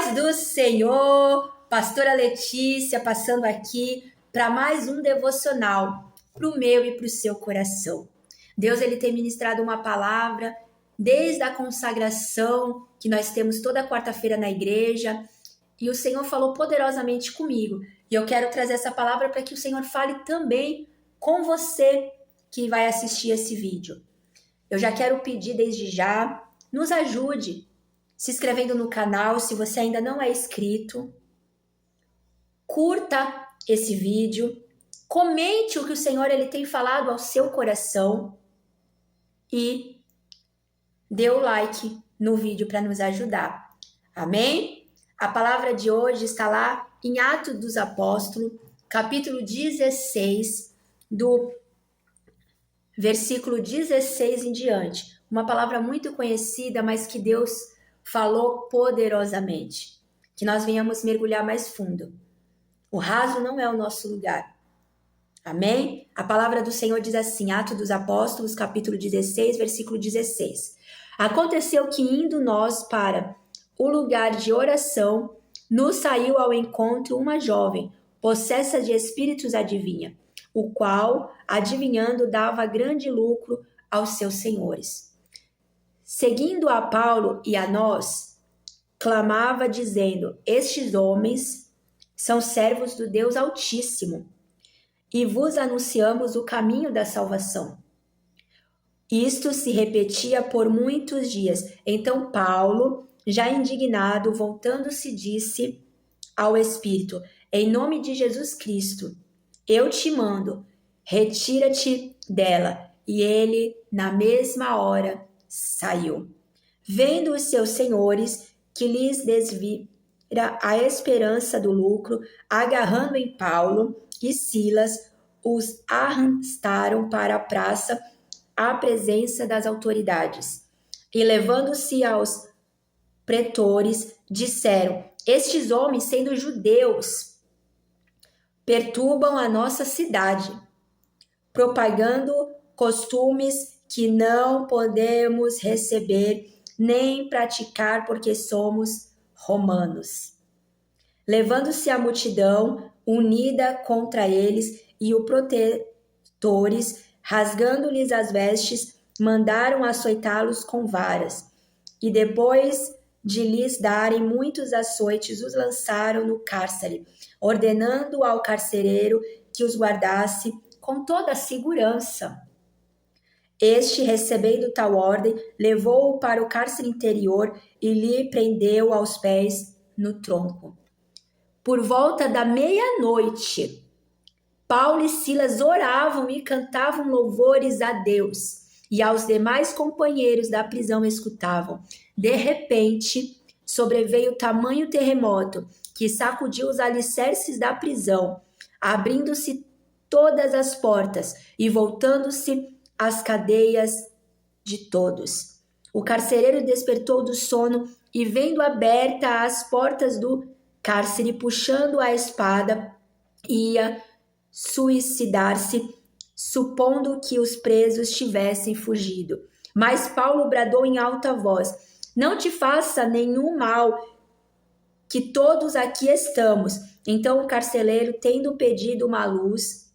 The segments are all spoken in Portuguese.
paz do Senhor, pastora Letícia passando aqui para mais um devocional para o meu e para o seu coração. Deus ele tem ministrado uma palavra desde a consagração que nós temos toda quarta-feira na igreja e o Senhor falou poderosamente comigo. E eu quero trazer essa palavra para que o Senhor fale também com você que vai assistir esse vídeo. Eu já quero pedir desde já, nos ajude se inscrevendo no canal, se você ainda não é inscrito. Curta esse vídeo, comente o que o Senhor ele tem falado ao seu coração e dê o like no vídeo para nos ajudar. Amém? A palavra de hoje está lá em Atos dos Apóstolos, capítulo 16, do versículo 16 em diante. Uma palavra muito conhecida, mas que Deus falou poderosamente. Que nós venhamos mergulhar mais fundo. O raso não é o nosso lugar. Amém? A palavra do Senhor diz assim, Atos dos Apóstolos, capítulo 16, versículo 16. Aconteceu que indo nós para o lugar de oração, nos saiu ao encontro uma jovem, possessa de espíritos adivinha, o qual, adivinhando, dava grande lucro aos seus senhores. Seguindo a Paulo e a nós, clamava dizendo, estes homens são servos do Deus Altíssimo, e vos anunciamos o caminho da salvação. Isto se repetia por muitos dias. Então Paulo, já indignado, voltando-se, disse ao Espírito, em nome de Jesus Cristo, eu te mando, retira-te dela. E ele, na mesma hora, saiu. Vendo os seus senhores que lhes desvira a esperança do lucro, agarrando em Paulo e Silas, os arrastaram para a praça à presença das autoridades. E levando-se aos pretores, disseram, estes homens, sendo judeus, perturbam a nossa cidade, propagando costumes que não podemos receber nem praticar porque somos romanos. Levando-se a multidão unida contra eles e os protetores, rasgando-lhes as vestes, mandaram açoitá-los com varas. E depois de lhes darem muitos açoites, os lançaram no cárcere, ordenando ao carcereiro que os guardasse com toda a segurança. Este, recebendo tal ordem, levou-o para o cárcere interior e lhe prendeu aos pés no tronco. Por volta da meia-noite, Paulo e Silas oravam e cantavam louvores a Deus, e aos demais companheiros da prisão escutavam. De repente, sobreveio tamanho terremoto que sacudiu os alicerces da prisão, abrindo-se todas as portas e voltando-se as cadeias de todos. O carcereiro despertou do sono e, vendo aberta as portas do cárcere, puxando a espada, ia suicidar-se, supondo que os presos tivessem fugido. Mas Paulo bradou em alta voz, não te faça nenhum mal, que todos aqui estamos. Então o carcereiro, tendo pedido uma luz,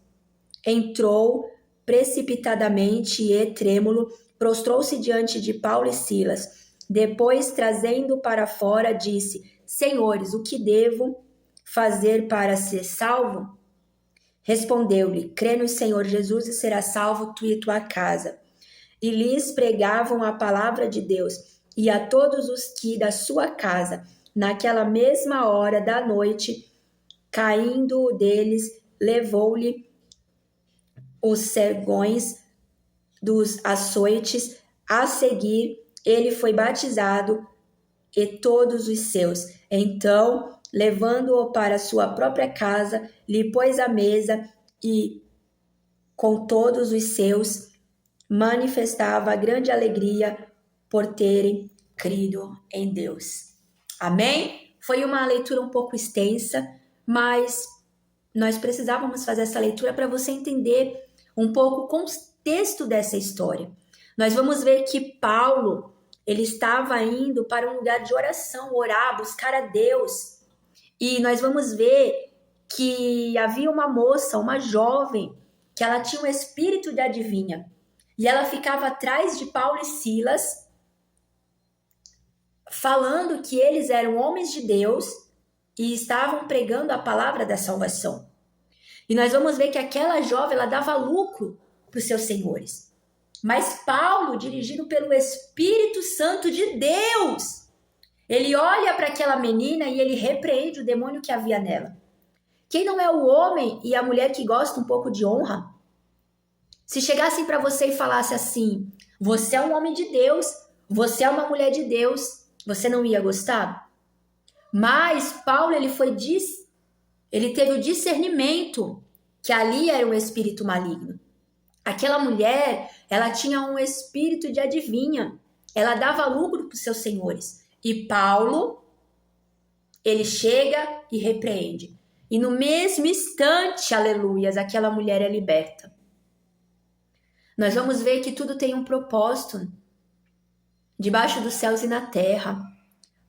entrou precipitadamente e, trêmulo, prostrou-se diante de Paulo e Silas. Depois, trazendo para fora, disse, Senhores, o que devo fazer para ser salvo? Respondeu-lhe, crê no Senhor Jesus e será salvo tu e tua casa. E lhes pregavam a palavra de Deus, e a todos os que da sua casa, naquela mesma hora da noite, caindo deles, levou-lhe os sergões dos açoites. A seguir, ele foi batizado e todos os seus. Então, levando-o para sua própria casa, lhe pôs à mesa e, com todos os seus, manifestava grande alegria por terem crido em Deus. Amém? Foi uma leitura um pouco extensa, mas nós precisávamos fazer essa leitura para você entender um pouco o contexto dessa história. Nós vamos ver que Paulo, ele estava indo para um lugar de oração, orar, buscar a Deus. E nós vamos ver que havia uma moça, uma jovem, que ela tinha um espírito de adivinha. E ela ficava atrás de Paulo e Silas, falando que eles eram homens de Deus e estavam pregando a palavra da salvação. E nós vamos ver que aquela jovem, ela dava lucro para os seus senhores. Mas Paulo, dirigido pelo Espírito Santo de Deus, ele olha para aquela menina e ele repreende o demônio que havia nela. Quem não é o homem e a mulher que gosta um pouco de honra? Se chegassem para você e falassem assim, você é um homem de Deus, você é uma mulher de Deus, você não ia gostar? Mas Paulo, ele teve o discernimento que ali era um espírito maligno. Aquela mulher, ela tinha um espírito de adivinha. Ela dava lucro para os seus senhores. E Paulo, ele chega e repreende. E no mesmo instante, aleluias, aquela mulher é liberta. Nós vamos ver que tudo tem um propósito debaixo dos céus e na terra.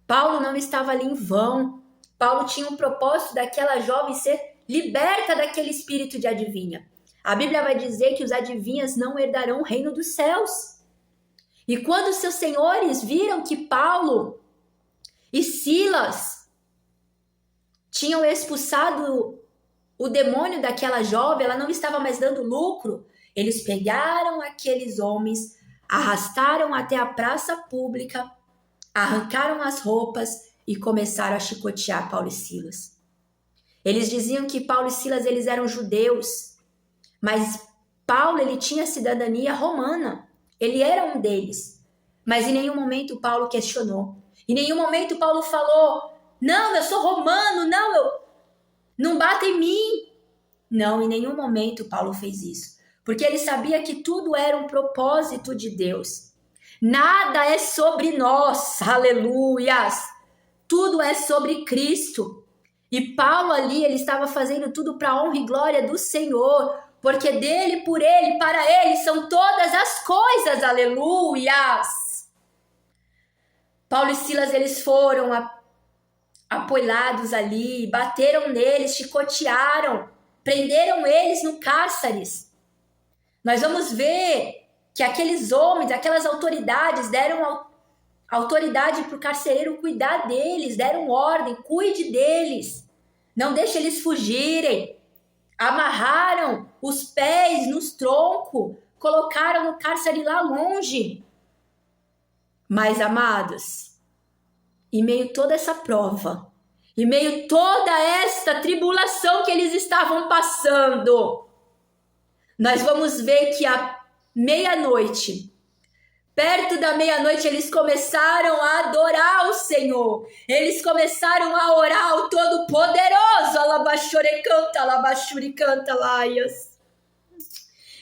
Paulo não estava ali em vão. Paulo tinha um propósito daquela jovem ser liberta daquele espírito de adivinha. A Bíblia vai dizer que os adivinhas não herdarão o reino dos céus. E quando seus senhores viram que Paulo e Silas tinham expulsado o demônio daquela jovem, ela não estava mais dando lucro, eles pegaram aqueles homens, arrastaram até a praça pública, arrancaram as roupas e começaram a chicotear Paulo e Silas. Eles diziam que Paulo e Silas eles eram judeus, mas Paulo ele tinha cidadania romana, ele era um deles. Mas em nenhum momento Paulo questionou. Em nenhum momento Paulo falou, não, eu sou romano, não bata em mim. Não, em nenhum momento Paulo fez isso. Porque ele sabia que tudo era um propósito de Deus. Nada é sobre nós, aleluias. Tudo é sobre Cristo. E Paulo ali, ele estava fazendo tudo para a honra e glória do Senhor. Porque dele, por ele, para ele são todas as coisas, aleluias. Paulo e Silas, eles foram apoiados ali, bateram neles, chicotearam, prenderam eles no cárceres. Nós vamos ver que aqueles homens, aquelas autoridades deram autoridade para o carcereiro cuidar deles, deram ordem, cuide deles, não deixe eles fugirem. Amarraram os pés nos troncos, colocaram no cárcere lá longe. Mas, amados, em meio a toda essa prova, em meio a toda esta tribulação que eles estavam passando, nós vamos ver que à meia-noite, perto da meia-noite, eles começaram a adorar o Senhor. Eles começaram a orar ao Todo-Poderoso. Alabaxorecanta, alabaxuricanta, laias.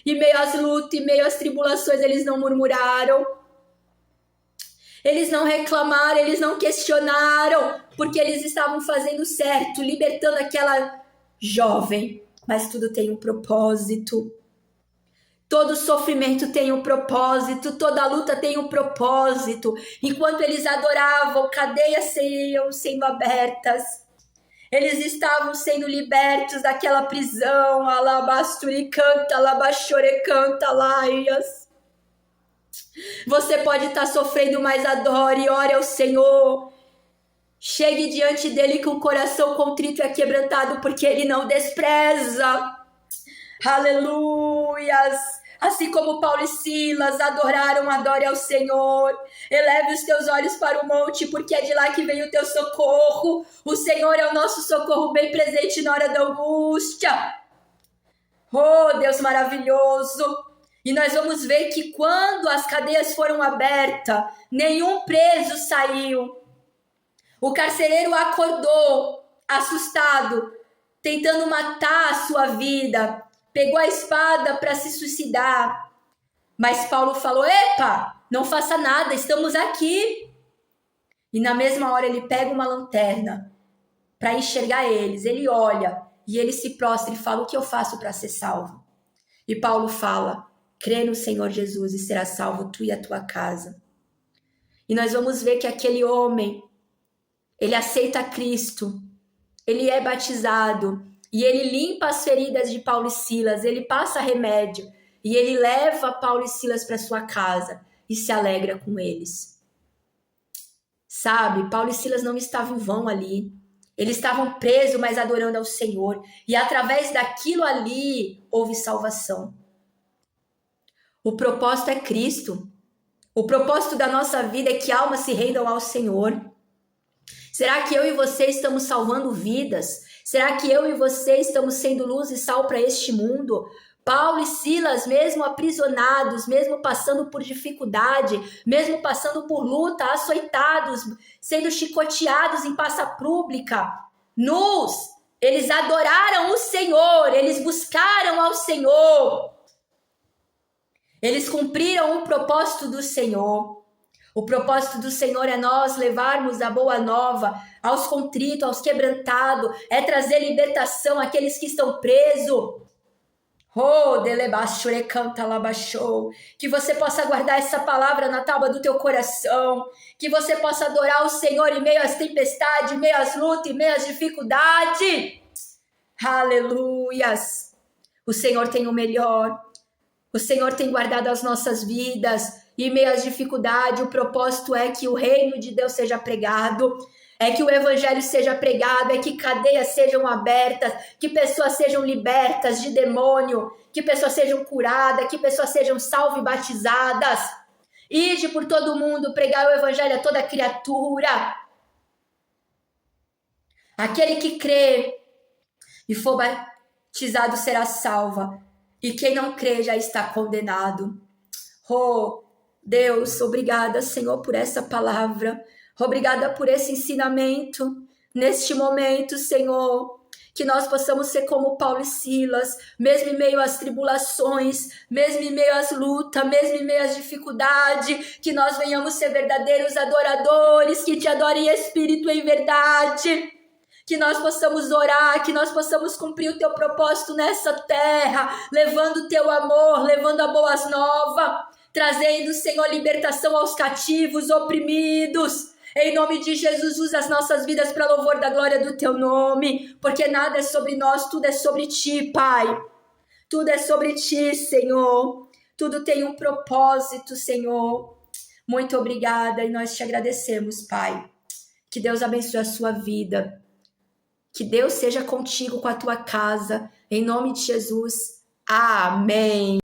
Em meio às lutas, em meio às tribulações, eles não murmuraram. Eles não reclamaram, eles não questionaram, porque eles estavam fazendo certo, libertando aquela jovem. Mas tudo tem um propósito. Todo sofrimento tem um propósito, toda luta tem um propósito. Enquanto eles adoravam, cadeias seriam sendo abertas. Eles estavam sendo libertos daquela prisão. Alabasturicanta, alabachorecanta, laias. Você pode estar sofrendo, mas adore e ore ao Senhor. Chegue diante dele com o coração contrito e aquebrantado, porque ele não despreza. Aleluias! Assim como Paulo e Silas adoraram, adore ao Senhor. Eleve os teus olhos para o monte, porque é de lá que vem o teu socorro. O Senhor é o nosso socorro bem presente na hora da angústia. Oh, Deus maravilhoso! E nós vamos ver que quando as cadeias foram abertas, nenhum preso saiu. O carcereiro acordou, assustado, tentando matar a sua vida. Pegou a espada para se suicidar. Mas Paulo falou, epa, não faça nada, estamos aqui. E na mesma hora ele pega uma lanterna para enxergar eles. Ele olha e ele se prostra e fala, o que eu faço para ser salvo? E Paulo fala, crê no Senhor Jesus e será salvo tu e a tua casa. E nós vamos ver que aquele homem, ele aceita Cristo, ele é batizado, e ele limpa as feridas de Paulo e Silas, ele passa remédio, e ele leva Paulo e Silas para sua casa e se alegra com eles. Sabe, Paulo e Silas não estavam em vão ali. Eles estavam presos, mas adorando ao Senhor. E através daquilo ali, houve salvação. O propósito é Cristo. O propósito da nossa vida é que almas se rendam ao Senhor. Será que eu e você estamos salvando vidas? Será que eu e você estamos sendo luz e sal para este mundo? Paulo e Silas, mesmo aprisionados, mesmo passando por dificuldade, mesmo passando por luta, açoitados, sendo chicoteados em praça pública, nus, eles adoraram o Senhor, eles buscaram ao Senhor, eles cumpriram o propósito do Senhor. O propósito do Senhor é nós levarmos a boa nova aos contritos, aos quebrantados, é trazer libertação àqueles que estão presos. Oh, que você possa guardar essa palavra na tábua do teu coração, que você possa adorar o Senhor em meio às tempestades, em meio às lutas, em meio às dificuldades. Aleluias! O Senhor tem o melhor, o Senhor tem guardado as nossas vidas, e em meio às dificuldades, o propósito é que o reino de Deus seja pregado, é que o evangelho seja pregado, é que cadeias sejam abertas, que pessoas sejam libertas de demônio, que pessoas sejam curadas, que pessoas sejam salvas e batizadas. Ide por todo mundo, pregar o evangelho a toda criatura. Aquele que crê e for batizado será salvo, e quem não crê já está condenado. Oh, Deus, obrigada, Senhor, por essa palavra. Obrigada por esse ensinamento. Neste momento, Senhor, que nós possamos ser como Paulo e Silas, mesmo em meio às tribulações, mesmo em meio às lutas, mesmo em meio às dificuldades, que nós venhamos ser verdadeiros adoradores, que te adorem em espírito e em verdade. Que nós possamos orar, que nós possamos cumprir o teu propósito nessa terra, levando o teu amor, levando a boas novas, trazendo, Senhor, libertação aos cativos, oprimidos. Em nome de Jesus, usa as nossas vidas para louvor da glória do teu nome, porque nada é sobre nós, tudo é sobre ti, Pai. Tudo é sobre ti, Senhor. Tudo tem um propósito, Senhor. Muito obrigada e nós te agradecemos, Pai. Que Deus abençoe a sua vida. Que Deus seja contigo, com a tua casa. Em nome de Jesus. Amém.